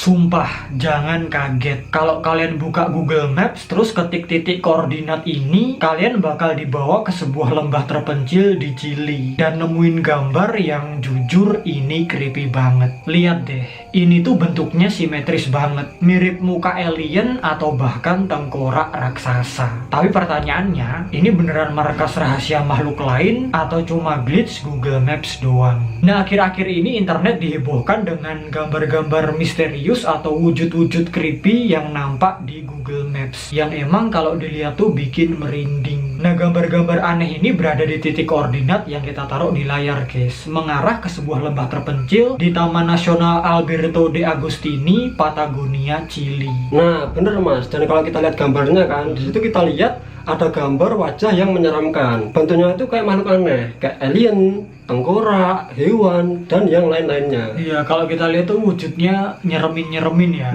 Sumpah, jangan kaget. Kalau kalian buka Google Maps, terus ketik titik koordinat ini, kalian bakal dibawa ke sebuah lembah terpencil di Chili. Dan nemuin gambar yang jujur ini creepy banget. Lihat deh, ini tuh bentuknya simetris banget. Mirip muka alien atau bahkan tengkorak raksasa. Tapi pertanyaannya, ini beneran markas rahasia makhluk lain atau cuma glitch Google Maps doang? Nah, akhir-akhir ini internet dihebohkan dengan gambar-gambar misterius atau wujud-wujud creepy yang nampak di Google Maps yang emang kalau dilihat tuh bikin merinding. Nah, gambar-gambar aneh ini berada di titik koordinat yang kita taruh di layar, guys, mengarah ke sebuah lembah terpencil di Taman Nasional Alberto de Agostini, Patagonia, Chili. Nah, bener Mas. Dan kalau kita lihat gambarnya kan, di situ kita lihat ada gambar wajah yang menyeramkan. Bentuknya itu kayak makhluk aneh, kayak alien, tengkorak, hewan, dan yang lain-lainnya. Iya, kalau kita lihat tuh wujudnya nyeremin ya.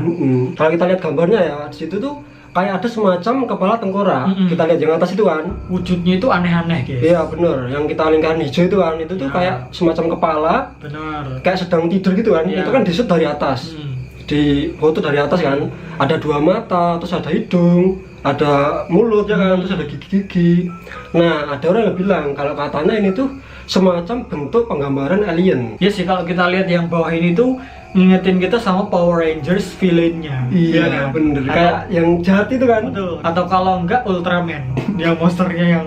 Kalau kita lihat gambarnya ya, di situ tuh kayak ada semacam kepala tengkorak. Kita lihat yang atas itu kan, wujudnya itu aneh-aneh, guys. iya bener, yang kita lingkaran hijau itu kan, itu tuh kayak semacam kepala, bener, kayak sedang tidur gitu kan. Iya. Itu kan disut dari atas, di foto dari atas kan, ada dua mata, terus ada hidung, ada mulut ya kan, terus ada gigi-gigi. Nah, ada orang yang bilang kalau katanya ini tuh semacam bentuk penggambaran alien. Ya sih, kalau kita lihat yang bawah ini tuh ngingetin kita sama Power Rangers villainnya. Iya kan? bener, kayak yang jahat itu kan. Betul. Atau kalau enggak Ultraman, yang monsternya yang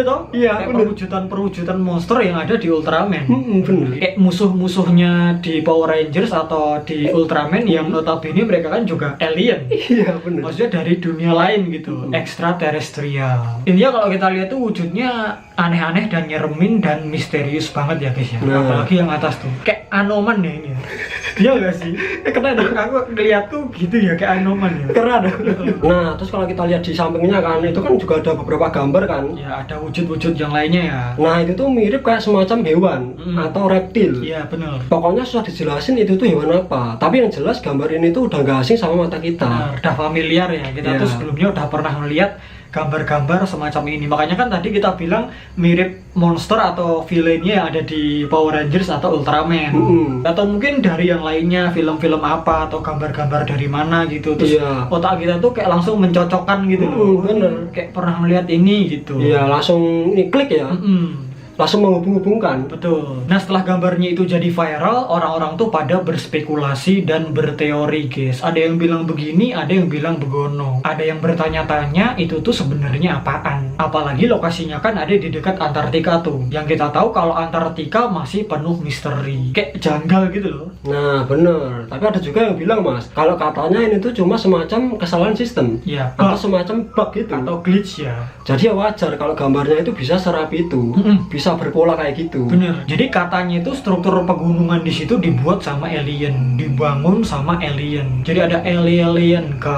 toh? Iya, kayak perwujudan monster yang ada di Ultraman. Bener. Kayak musuh-musuhnya di Power Rangers atau di Ultraman yang notabene mereka kan juga alien. Iya bener. Maksudnya dari dunia lain gitu, extraterrestrial. Intinya kalau kita lihat tuh wujudnya aneh-aneh dan nyeremin dan misterius banget ya, guys ya. Nah. Apalagi yang atas tuh kayak Anoman ya ini. Iya gak sih? Keren dong, aku ngeliatku gitu ya, kayak Anoman ya. Keren. Nah, terus kalau kita lihat di sampingnya kan, itu kan juga ada beberapa gambar kan. Ya, ada wujud-wujud yang lainnya ya. Nah, itu tuh mirip kayak semacam hewan atau reptil. Iya, benar. Pokoknya susah dijelasin itu tuh hewan apa. Tapi yang jelas gambar ini tuh udah gak asing sama mata kita. Benar, udah familiar ya. Kita tuh sebelumnya udah pernah ngeliat gambar-gambar semacam ini. Makanya kan tadi kita bilang mirip monster atau villainnya yang ada di Power Rangers atau Ultraman. Atau mungkin dari yang lainnya, film-film apa atau gambar-gambar dari mana gitu. Terus otak kita tuh kayak langsung mencocokkan gitu loh. Bener. Kayak pernah melihat ini gitu. Iya, langsung ini klik ya. Langsung menghubung-hubungkan. Betul. Nah, setelah gambarnya itu jadi viral, orang-orang tuh pada berspekulasi dan berteori, guys. Ada yang bilang begini, ada yang bilang begono. Ada yang bertanya-tanya itu tuh sebenarnya apaan. Apalagi lokasinya kan ada di dekat Antartika tuh. Yang kita tahu kalau Antartika masih penuh misteri. Kayak janggal gitu loh. Nah, bener. Tapi ada juga yang bilang, Mas, kalau katanya ini tuh cuma semacam kesalahan sistem. Iya. Atau semacam bug gitu. Atau glitch ya. Jadi ya wajar kalau gambarnya itu bisa serapi itu. Bisa berpola kayak gitu. Bener. Jadi katanya itu struktur pegunungan di situ dibuat sama alien, dibangun sama alien. Jadi ada alien ke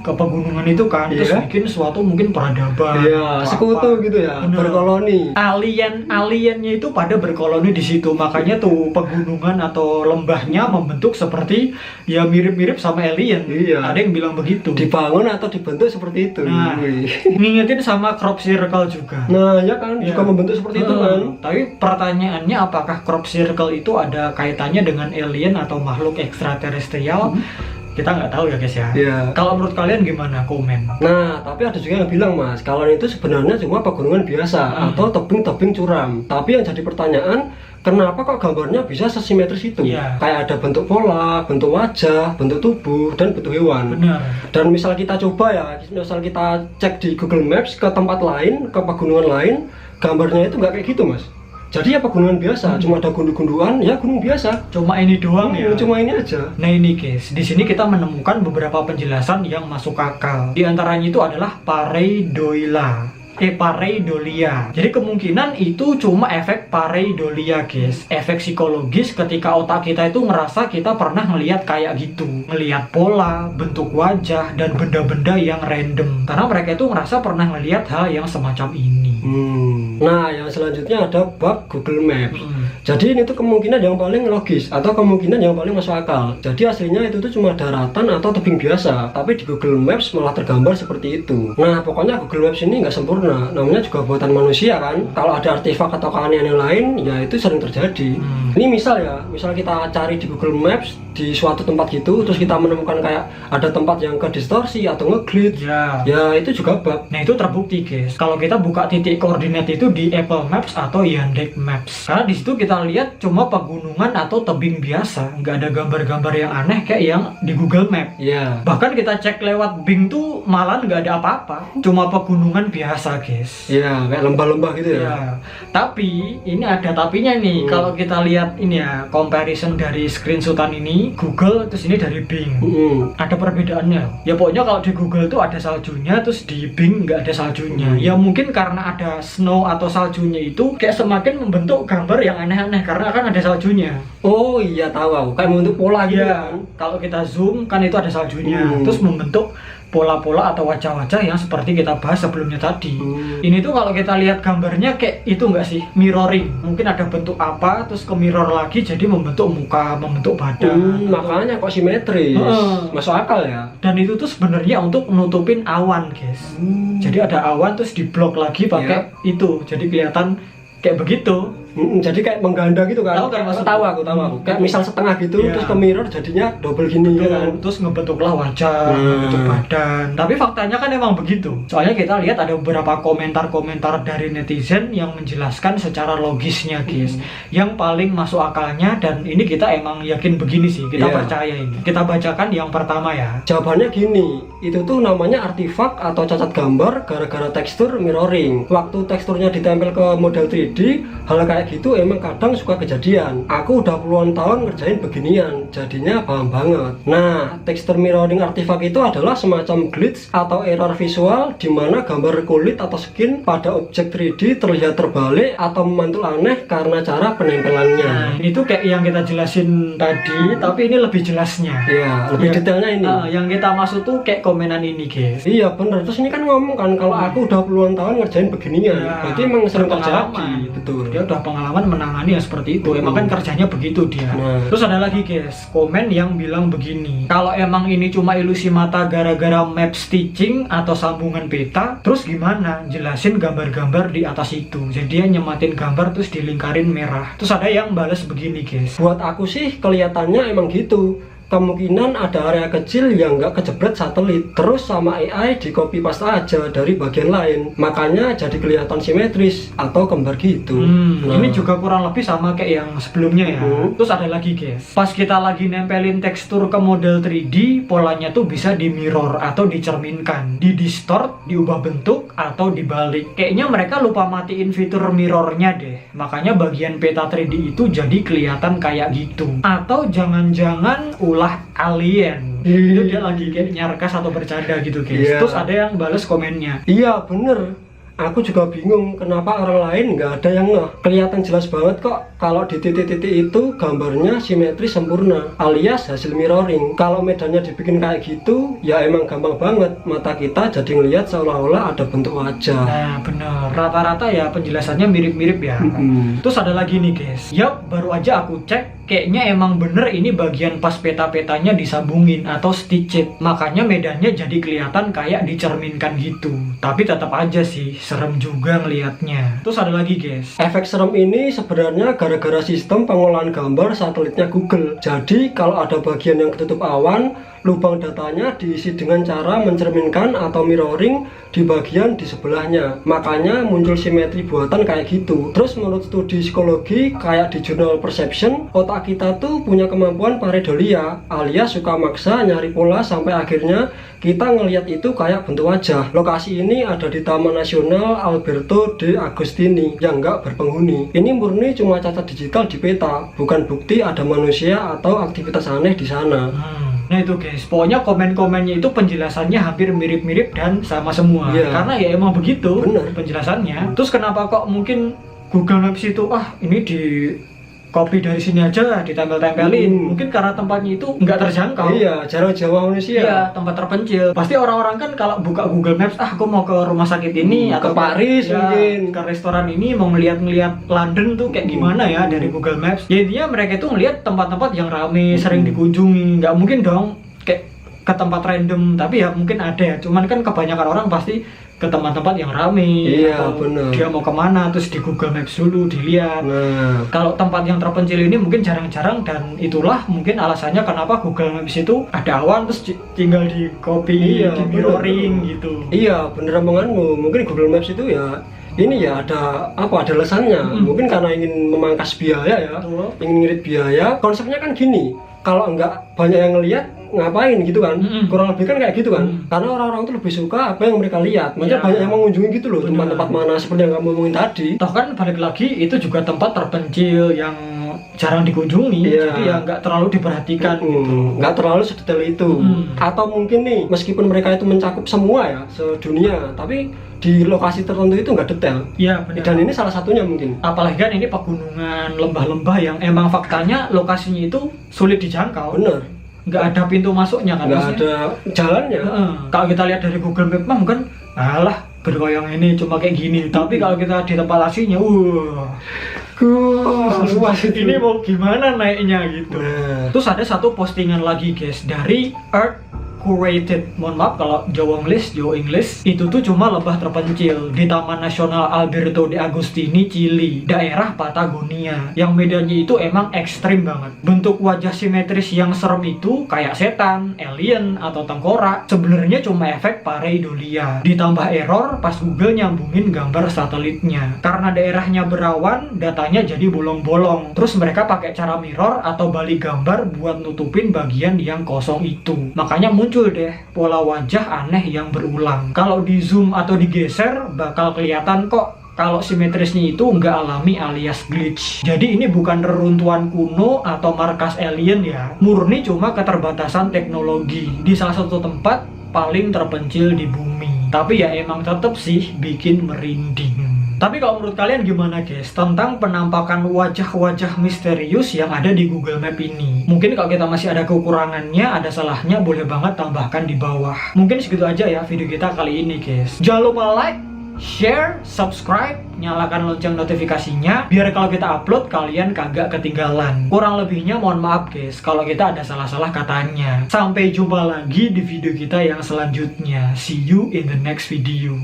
pegunungan itu kan, terus bikin suatu mungkin peradaban. Iya, sekutu gitu ya, berkoloni. Aliennya itu pada berkoloni di situ. Makanya tuh pegunungan atau lembahnya membentuk seperti ya mirip-mirip sama alien. Iya. Ada yang bilang begitu. Dibangun atau dibentuk seperti itu. Nah, ngingetin sama crop circle juga. Nah, ya kan, juga membentuk seperti itu kan. Tapi pertanyaannya, apakah crop circle itu ada kaitannya dengan alien atau makhluk ekstraterestrial? Kita nggak tahu ya, guys ya. Kalau menurut kalian gimana? Komen. Nah, tapi ada juga yang bilang, Mas, kalau itu sebenarnya cuma pegunungan biasa atau tebing-tebing curam. Tapi yang jadi pertanyaan, kenapa kok gambarnya bisa sesimetris itu? Kayak ada bentuk pola, bentuk wajah, bentuk tubuh, dan bentuk hewan. Benar. Dan misal kita coba ya, misal kita cek di Google Maps ke tempat lain, ke pegunungan lain, gambarnya itu nggak kayak gitu, Mas. Jadi ya pegunungan biasa, cuma ada gunung-gunduan, ya gunung biasa. Cuma ini doang ya. Cuma ini aja. Nah ini, guys, di sini kita menemukan beberapa penjelasan yang masuk akal. Di antaranya itu adalah pareidolia. Jadi kemungkinan itu cuma efek pareidolia, guys. Efek psikologis ketika otak kita itu ngerasa kita pernah ngelihat kayak gitu, ngelihat pola, bentuk wajah, dan benda-benda yang random. Karena mereka itu ngerasa pernah ngelihat hal yang semacam ini. Nah, yang selanjutnya ada bug Google Maps. Jadi ini tuh kemungkinan yang paling logis atau kemungkinan yang paling masuk akal. Jadi aslinya itu tuh cuma daratan atau tebing biasa, tapi di Google Maps malah tergambar seperti itu. Nah, pokoknya Google Maps ini nggak sempurna. Namanya juga buatan manusia kan. Kalau ada artefak atau keanehan yang lain, ya itu sering terjadi. Ini misal kita cari di Google Maps di suatu tempat gitu, terus kita menemukan kayak ada tempat yang kedistorsi atau nge-glitch, ya itu juga bug. Nah itu terbukti guys, kalau kita buka titik koordinat itu di Apple Maps atau Yandex Maps, karena di situ kita lihat cuma pegunungan atau tebing biasa, nggak ada gambar-gambar yang aneh kayak yang di Google Maps. Bahkan kita cek lewat Bing tuh malah nggak ada apa-apa, cuma pegunungan biasa guys. Kayak lembah-lembah gitu ya. Tapi ini ada tapinya nih. Kalau kita lihat ini ya, comparison dari screenshotan ini Google, terus ini dari Bing. Ada perbedaannya. Ya pokoknya kalau di Google tuh ada saljunya, terus di Bing nggak ada saljunya. Ya mungkin karena ada snow atau saljunya itu kayak semakin membentuk gambar yang aneh-aneh karena kan ada saljunya. Oh iya, tahu. Kayak membentuk pola gitu kan. Kalau kita zoom kan itu ada saljunya, terus membentuk pola-pola atau wajah-wajah yang seperti kita bahas sebelumnya tadi. Ini tuh kalau kita lihat gambarnya kayak itu enggak sih, mirroring. Mungkin ada bentuk apa terus ke mirror lagi jadi membentuk muka, membentuk badan. Makanya kok simetris. Masuk akal ya. Dan itu tuh sebenarnya untuk nutupin awan, guys. Jadi ada awan terus diblok lagi pakai itu. Jadi kelihatan kayak begitu. Jadi kayak mengganda gitu kan. Tahu aku. Kayak misal setengah gitu terus ke mirror jadinya double gini ya kan. Terus ngebentuklah wajah, ngebentuk badan. Tapi faktanya kan emang begitu. Soalnya kita lihat ada beberapa komentar-komentar dari netizen yang menjelaskan secara logisnya guys. Yang paling masuk akalnya, dan ini kita emang yakin begini sih, kita percaya ini. Kita bacakan yang pertama ya. Jawabannya gini, itu tuh namanya artifak atau cacat gambar gara-gara tekstur mirroring. Waktu teksturnya ditempel ke model 3D, hal kayak gitu emang kadang suka kejadian. Aku udah puluhan tahun ngerjain beginian, jadinya paham banget. Nah, tekstur mirroring artifak itu adalah semacam glitch atau error visual di mana gambar kulit atau skin pada objek 3D terlihat terbalik atau memantul aneh karena cara penempelannya. Nah, ini tuh kayak yang kita jelasin tadi, tapi ini lebih jelasnya. Lebih detailnya ini. Yang kita maksud tuh kayak komenan ini, guys. Iya bener. Terus ini kan ngomong kan kalau aku udah puluhan tahun ngerjain beginian, berarti emang sering terjadi. Betul. Dia udah pengalaman menangani yang seperti itu. Emang kan kerjanya begitu dia. Terus ada lagi guys, komen yang bilang begini, kalau emang ini cuma ilusi mata gara-gara map stitching atau sambungan peta, terus gimana jelasin gambar-gambar di atas itu? Jadi dia nyematin gambar terus dilingkarin merah. Terus ada yang balas begini guys, buat aku sih kelihatannya emang gitu. Kemungkinan ada area kecil yang nggak kejebret satelit, terus sama AI di copy paste aja dari bagian lain, makanya jadi kelihatan simetris atau kembar gitu. Ini juga kurang lebih sama kayak yang sebelumnya ya. Terus ada lagi guys, pas kita lagi nempelin tekstur ke model 3D, polanya tuh bisa di mirror atau dicerminkan, di distort, diubah bentuk atau dibalik. Kayaknya mereka lupa matiin fitur mirrornya deh, makanya bagian peta 3D itu jadi kelihatan kayak gitu. Atau jangan-jangan ulah alien. Itu dia lagi kayak nyarkas atau bercanda gitu guys. Terus ada yang bales komennya, iya bener, aku juga bingung kenapa orang lain nggak ada yang ngeh. Kelihatan jelas banget kok kalau di titik-titik itu gambarnya simetris sempurna alias hasil mirroring. Kalau medannya dibikin kayak gitu ya emang gampang banget mata kita jadi ngelihat seolah-olah ada bentuk wajah. Nah bener, rata-rata ya penjelasannya mirip-mirip ya. Terus ada lagi nih guys, yap baru aja aku cek, kayaknya emang bener ini bagian pas peta-petanya disambungin atau stitched, makanya medannya jadi kelihatan kayak dicerminkan gitu. Tapi tetap aja sih serem juga ngelihatnya. Terus ada lagi guys, efek serem ini sebenarnya gara-gara sistem pengolahan gambar satelitnya Google. Jadi kalau ada bagian yang ketutup awan, lubang datanya diisi dengan cara mencerminkan atau mirroring di bagian di sebelahnya, makanya muncul simetri buatan kayak gitu. Terus menurut studi psikologi kayak di jurnal Perception, otak kita tuh punya kemampuan pareidolia alias suka maksa nyari pola sampai akhirnya kita ngelihat itu kayak bentuk wajah. Lokasi ini ada di Taman Nasional Alberto de Agostini yang nggak berpenghuni. Ini murni cuma cacat digital di peta, bukan bukti ada manusia atau aktivitas aneh di sana. Nah itu guys, pokoknya komen-komennya itu penjelasannya hampir mirip-mirip dan sama semua. Karena ya emang begitu penjelasannya. Terus kenapa kok mungkin Google Maps itu ini di copy dari sini aja ditempel-tempelin? Mungkin karena tempatnya itu nggak terjangkau. Iya, jarak jauh manusia. Iya, tempat terpencil. Pasti orang-orang kan kalau buka Google Maps, aku mau ke rumah sakit ini atau ke Paris mungkin, ke restoran ini, mau ngeliat London tuh kayak gimana ya dari Google Maps. Ya intinya mereka itu ngeliat tempat-tempat yang rame, sering dikunjungi. Nggak mungkin dong kayak ke tempat random, tapi ya mungkin ada ya. Cuman kan kebanyakan orang pasti ke tempat-tempat yang rame, Iya, atau bener. dia mau kemana terus di Google Maps dulu dilihat. Nah, Kalau tempat yang terpencil ini mungkin jarang-jarang, dan itulah mungkin alasannya kenapa Google Maps itu ada awan terus tinggal di copy, Iya, di mirroring gitu. iya bener omonganmu. Mungkin Google Maps itu ya ini ya ada apa, ada alasannya. Mungkin karena ingin memangkas biaya ya, Betul. ingin ngirit biaya. Konsepnya kan gini, kalau nggak banyak yang ngelihat ngapain gitu kan, kurang lebih kan kayak gitu kan. Karena orang-orang tuh lebih suka apa yang mereka lihat. Maksudnya Iya. banyak yang mengunjungi gitu loh, Bener. tempat-tempat mana seperti yang kamu omongin tadi. Toh kan balik lagi itu juga tempat terpencil yang jarang dikunjungi, Iya. jadi ya nggak terlalu diperhatikan gitu. Nggak terlalu sedetail itu. Atau mungkin nih, meskipun mereka itu mencakup semua ya sedunia, tapi di lokasi tertentu itu nggak detail. Iya benar. Dan ini salah satunya mungkin. Apalagi kan ini pegunungan, lembah-lembah yang emang faktanya lokasinya itu sulit dijangkau. Bener, Nggak ada pintu masuknya kan. nggak maksudnya. ada jalannya. Heeh. Kalau kita lihat dari Google Map mah kan, alah bergoyang ini cuma kayak gini. Tapi kalau kita di tempat aslinya, Luas itu. ini mau gimana naiknya gitu. Nah, Terus ada satu postingan lagi guys dari Earth Curated, mohon maaf kalau Jawa English, itu tuh cuma lembah terpencil di Taman Nasional Alberto de Agostini, Chili, daerah Patagonia. Yang medannya itu emang ekstrim banget. Bentuk wajah simetris yang serem itu kayak setan, alien, atau tengkorak. Sebenarnya cuma efek pareidolia. Ditambah error pas Google nyambungin gambar satelitnya. Karena daerahnya berawan, datanya jadi bolong-bolong. Terus mereka pakai cara mirror atau balik gambar buat nutupin bagian yang kosong itu. Makanya muncul deh pola wajah aneh yang berulang. Kalau di zoom atau digeser bakal kelihatan kok kalau simetrisnya itu nggak alami alias glitch. Jadi ini bukan reruntuhan kuno atau markas alien ya. Murni cuma keterbatasan teknologi di salah satu tempat paling terpencil di bumi. Tapi ya emang tetep sih bikin merinding. Tapi kalau menurut kalian gimana guys tentang penampakan wajah-wajah misterius yang ada di Google Map ini? Mungkin kalau kita masih ada kekurangannya, ada salahnya, boleh banget tambahkan di bawah. Mungkin segitu aja ya video kita kali ini guys. Jangan lupa like, share, subscribe, nyalakan lonceng notifikasinya biar kalau kita upload kalian kagak ketinggalan. Kurang lebihnya mohon maaf guys kalau kita ada salah-salah katanya. Sampai jumpa lagi di video kita yang selanjutnya. See you in the next video.